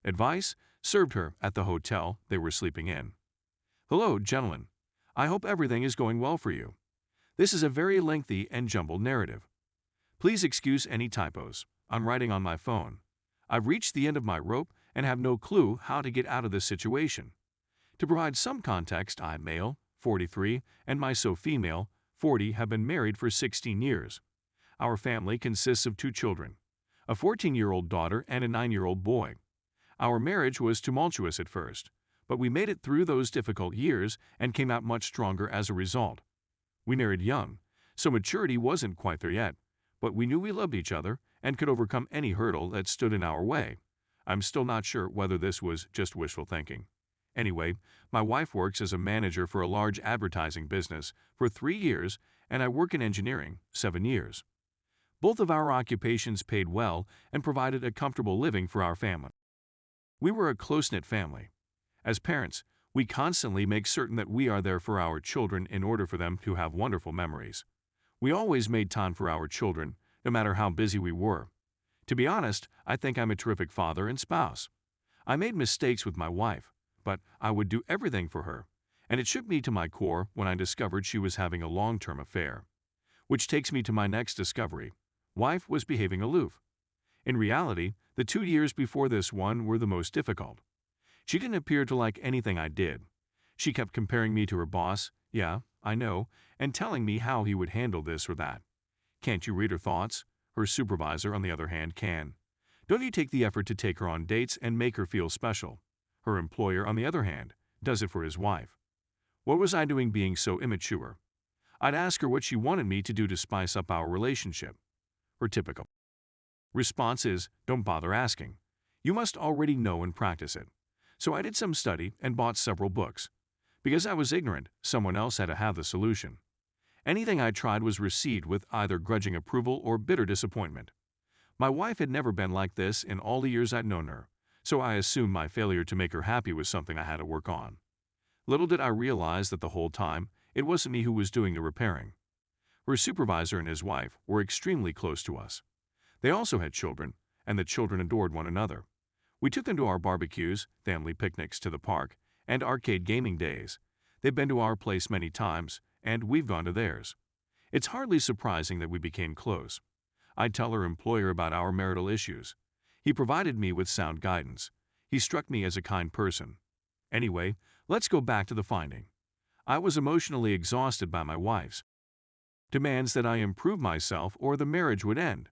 Advice served her at the hotel they were sleeping in. Hello, gentlemen. I hope everything is going well for you. This is a very lengthy and jumbled narrative. Please excuse any typos. I'm writing on my phone. I've reached the end of my rope and have no clue how to get out of this situation. To provide some context, I, male, 43, and my female, 40, have been married for 16 years. Our family consists of 2 children, a 14-year-old daughter and a 9-year-old boy. Our marriage was tumultuous at first, but we made it through those difficult years and came out much stronger as a result. We married young, so maturity wasn't quite there yet, but we knew we loved each other and could overcome any hurdle that stood in our way. I'm still not sure whether this was just wishful thinking. Anyway, my wife works as a manager for a large advertising business for 3 years, and I work in engineering 7 years. Both of our occupations paid well and provided a comfortable living for our family. We were a close-knit family. As parents, we constantly make certain that we are there for our children in order for them to have wonderful memories. We always made time for our children, no matter how busy we were. To be honest, I think I'm a terrific father and spouse. I made mistakes with my wife, but I would do everything for her, and it shook me to my core when I discovered she was having a long-term affair. Which takes me to my next discovery. Wife was behaving aloof. In reality, the 2 years before this one were the most difficult. She didn't appear to like anything I did. She kept comparing me to her boss, yeah, I know, and telling me how he would handle this or that. Can't you read her thoughts? Her supervisor, on the other hand, can. Don't you take the effort to take her on dates and make her feel special? Her employer, on the other hand, does it for his wife. What was I doing being so immature? I'd ask her what she wanted me to do to spice up our relationship. Her typical response is, don't bother asking. You must already know and practice it. So I did some study and bought several books. Because I was ignorant, someone else had to have the solution. Anything I tried was received with either grudging approval or bitter disappointment. My wife had never been like this in all the years I'd known her, so I assumed my failure to make her happy was something I had to work on. Little did I realize that the whole time, it wasn't me who was doing the repairing. Her supervisor and his wife were extremely close to us. They also had children, and the children adored one another. We took them to our barbecues, family picnics to the park, and arcade gaming days. They've been to our place many times, and we've gone to theirs. It's hardly surprising that we became close. I'd tell her employer about our marital issues. He provided me with sound guidance. He struck me as a kind person. Anyway, let's go back to the finding. I was emotionally exhausted by my wife's demands that I improve myself or the marriage would end.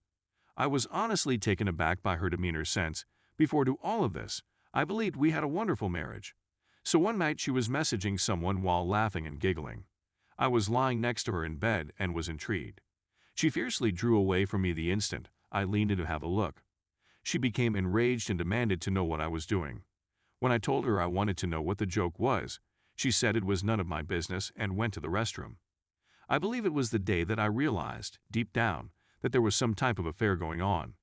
I was honestly taken aback by her demeanor since, before to all of this, I believed we had a wonderful marriage. So one night she was messaging someone while laughing and giggling. I was lying next to her in bed and was intrigued. She fiercely drew away from me the instant I leaned in to have a look. She became enraged and demanded to know what I was doing. When I told her I wanted to know what the joke was, she said it was none of my business and went to the restroom. I believe it was the day that I realized, deep down, that there was some type of affair going on.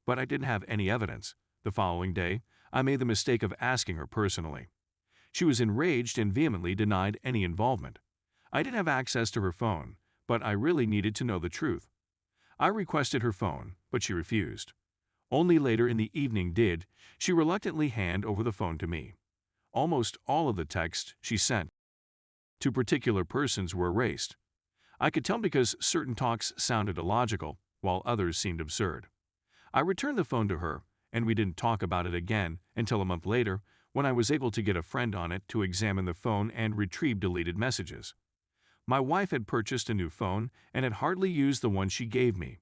But I didn't have any evidence. The following day, I made the mistake of asking her personally. She was enraged and vehemently denied any involvement. I didn't have access to her phone, but I really needed to know the truth. I requested her phone, but she refused. Only later in the evening did she reluctantly hand over the phone to me. Almost all of the texts she sent to particular persons were erased. I could tell because certain talks sounded illogical, while others seemed absurd. I returned the phone to her, and we didn't talk about it again until a month later, when I was able to get a friend on it to examine the phone and retrieve deleted messages. My wife had purchased a new phone and had hardly used the one she gave me.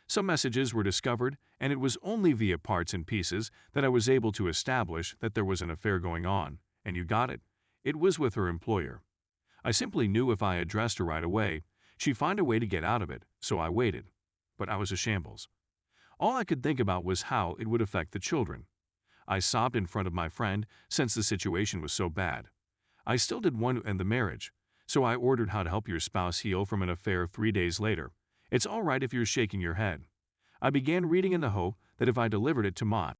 Some messages were discovered, and it was only via parts and pieces that I was able to establish that there was an affair going on, and you got it. It was with her employer. I simply knew if I addressed her right away, she'd find a way to get out of it, so I waited. But I was a shambles. All I could think about was how it would affect the children. I sobbed in front of my friend since the situation was so bad. I still did want to end the marriage, so I ordered How to Help Your Spouse Heal from an Affair 3 days later. It's all right if you're shaking your head. I began reading in the hope that if I delivered it to my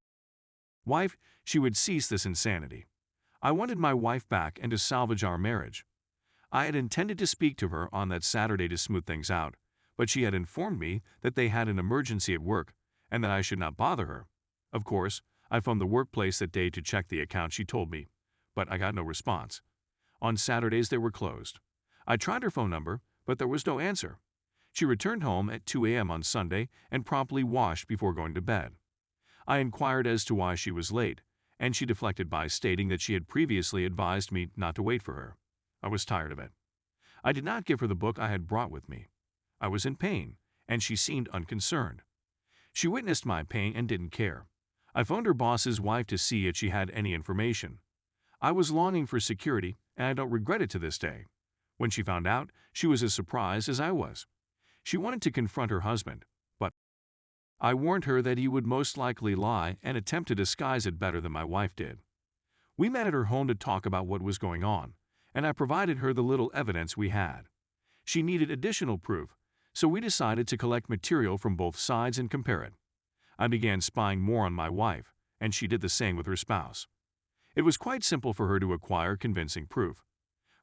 wife, she would cease this insanity. I wanted my wife back and to salvage our marriage. I had intended to speak to her on that Saturday to smooth things out, but she had informed me that they had an emergency at work and that I should not bother her. Of course, I phoned the workplace that day to check the account she told me, but I got no response. On Saturdays they were closed. I tried her phone number, but there was no answer. She returned home at 2 a.m. on Sunday and promptly washed before going to bed. I inquired as to why she was late, and she deflected by stating that she had previously advised me not to wait for her. I was tired of it. I did not give her the book I had brought with me. I was in pain, and she seemed unconcerned. She witnessed my pain and didn't care. I phoned her boss's wife to see if she had any information. I was longing for security, and I don't regret it to this day. When she found out, she was as surprised as I was. She wanted to confront her husband, but I warned her that he would most likely lie and attempt to disguise it better than my wife did. We met at her home to talk about what was going on, and I provided her the little evidence we had. She needed additional proof, so we decided to collect material from both sides and compare it. I began spying more on my wife, and she did the same with her spouse. It was quite simple for her to acquire convincing proof.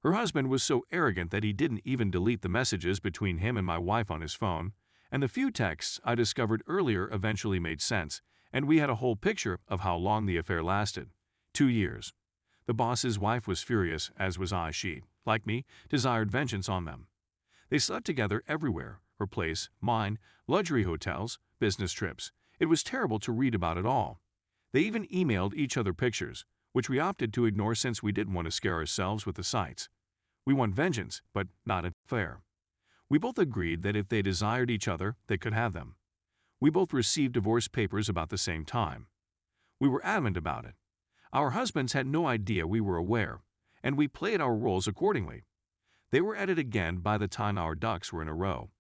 Her husband was so arrogant that he didn't even delete the messages between him and my wife on his phone, and the few texts I discovered earlier eventually made sense, and we had a whole picture of how long the affair lasted. 2 years. The boss's wife was furious, as was I. She, like me, desired vengeance on them. They slept together everywhere, her place, mine, luxury hotels, business trips. It was terrible to read about it all. They even emailed each other pictures, which we opted to ignore since we didn't want to scare ourselves with the sights. We want vengeance, but not an affair. We both agreed that if they desired each other, they could have them. We both received divorce papers about the same time. We were adamant about it. Our husbands had no idea we were aware, and we played our roles accordingly. They were at it again by the time our ducks were in a row.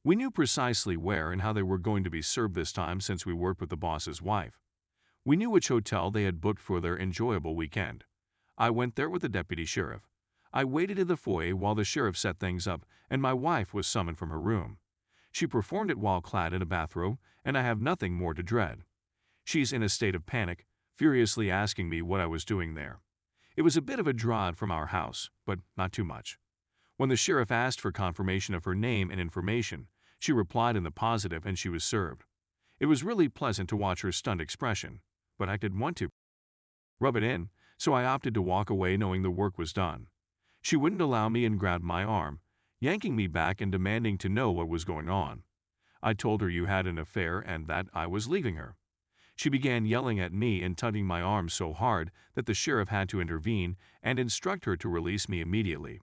We knew precisely where and how they were going to be served this time since we worked with the boss's wife. We knew which hotel they had booked for their enjoyable weekend. I went there with the deputy sheriff. I waited in the foyer while the sheriff set things up, and my wife was summoned from her room. She performed it while clad in a bathrobe, and I have nothing more to dread. She's in a state of panic, furiously asking me what I was doing there. It was a bit of a drive from our house, but not too much. When the sheriff asked for confirmation of her name and information, she replied in the positive and she was served. It was really pleasant to watch her stunned expression, but I didn't want to rub it in, so I opted to walk away knowing the work was done. She wouldn't allow me and grabbed my arm, yanking me back and demanding to know what was going on. I told her you had an affair and that I was leaving her. She began yelling at me and tugging my arm so hard that the sheriff had to intervene and instruct her to release me immediately.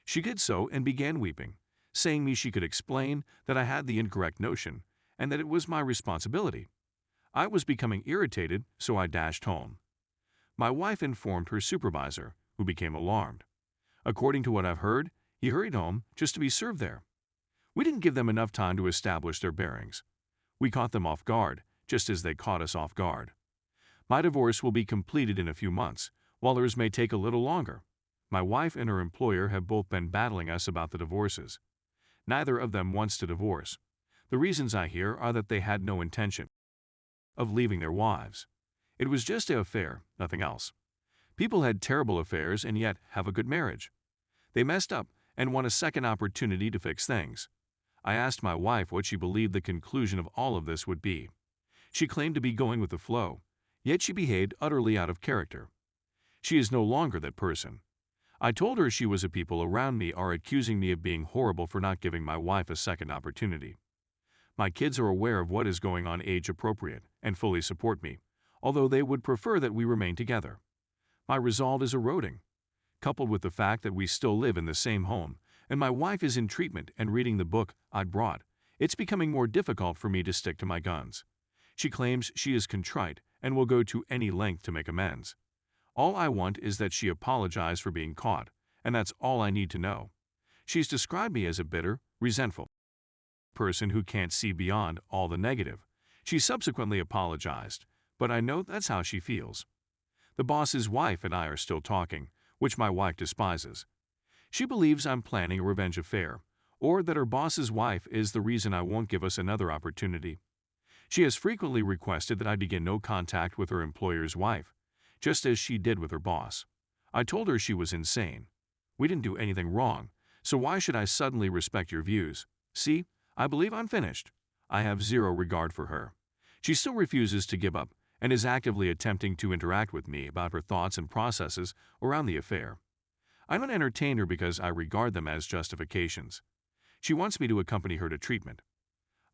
She did so and began weeping, saying me she could explain that I had the incorrect notion and that it was my responsibility. I was becoming irritated, so I dashed home. My wife informed her supervisor, who became alarmed. According to what I've heard, he hurried home just to be served there. We didn't give them enough time to establish their bearings. We caught them off guard, just as they caught us off guard. My divorce will be completed in a few months, while theirs may take a little longer. My wife and her employer have both been battling us about the divorces. Neither of them wants to divorce. The reasons I hear are that they had no intention of leaving their wives. It was just an affair, nothing else. People had terrible affairs and yet have a good marriage. They messed up and want a second opportunity to fix things. I asked my wife what she believed the conclusion of all of this would be. She claimed to be going with the flow, yet she behaved utterly out of character. She is no longer that person. I told her she was a people around me are accusing me of being horrible for not giving my wife a second opportunity. My kids are aware of what is going on age appropriate and fully support me, although they would prefer that we remain together. My resolve is eroding, coupled with the fact that we still live in the same home, and my wife is in treatment and reading the book I'd brought. It's becoming more difficult for me to stick to my guns. She claims she is contrite and will go to any length to make amends. All I want is that she apologize for being caught, and that's all I need to know. She's described me as a bitter, resentful person who can't see beyond all the negative. She subsequently apologized, but I know that's how she feels. The boss's wife and I are still talking, which my wife despises. She believes I'm planning a revenge affair, or that her boss's wife is the reason I won't give us another opportunity. She has frequently requested that I begin no contact with her employer's wife, just as she did with her boss. I told her she was insane. We didn't do anything wrong, so why should I suddenly respect your views? See, I believe I'm finished. I have zero regard for her. She still refuses to give up, and is actively attempting to interact with me about her thoughts and processes around the affair. I don't entertain her because I regard them as justifications. She wants me to accompany her to treatment.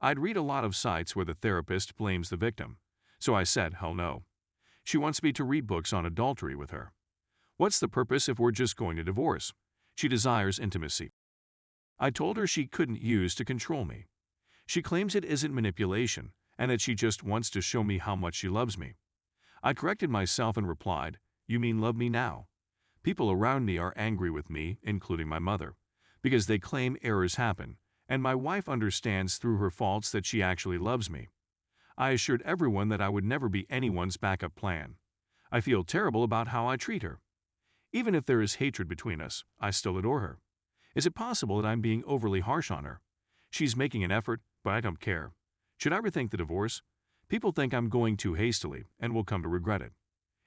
I'd read a lot of sites where the therapist blames the victim, so I said, hell no. She wants me to read books on adultery with her. What's the purpose if we're just going to divorce? She desires intimacy. I told her she couldn't use to control me. She claims it isn't manipulation and that she just wants to show me how much she loves me. I corrected myself and replied, you mean love me now? People around me are angry with me, including my mother, because they claim errors happen, and my wife understands through her faults that she actually loves me. I assured everyone that I would never be anyone's backup plan. I feel terrible about how I treat her. Even if there is hatred between us, I still adore her. Is it possible that I'm being overly harsh on her? She's making an effort, but I don't care. Should I rethink the divorce? People think I'm going too hastily and will come to regret it.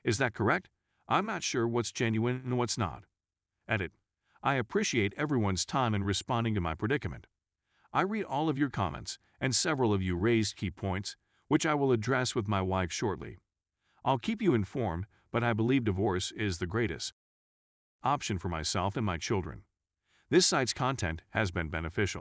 Is that correct? I'm not sure what's genuine and what's not. Edit. I appreciate everyone's time in responding to my predicament. I read all of your comments, and several of you raised key points, which I will address with my wife shortly. I'll keep you informed, but I believe divorce is the greatest option for myself and my children. This site's content has been beneficial.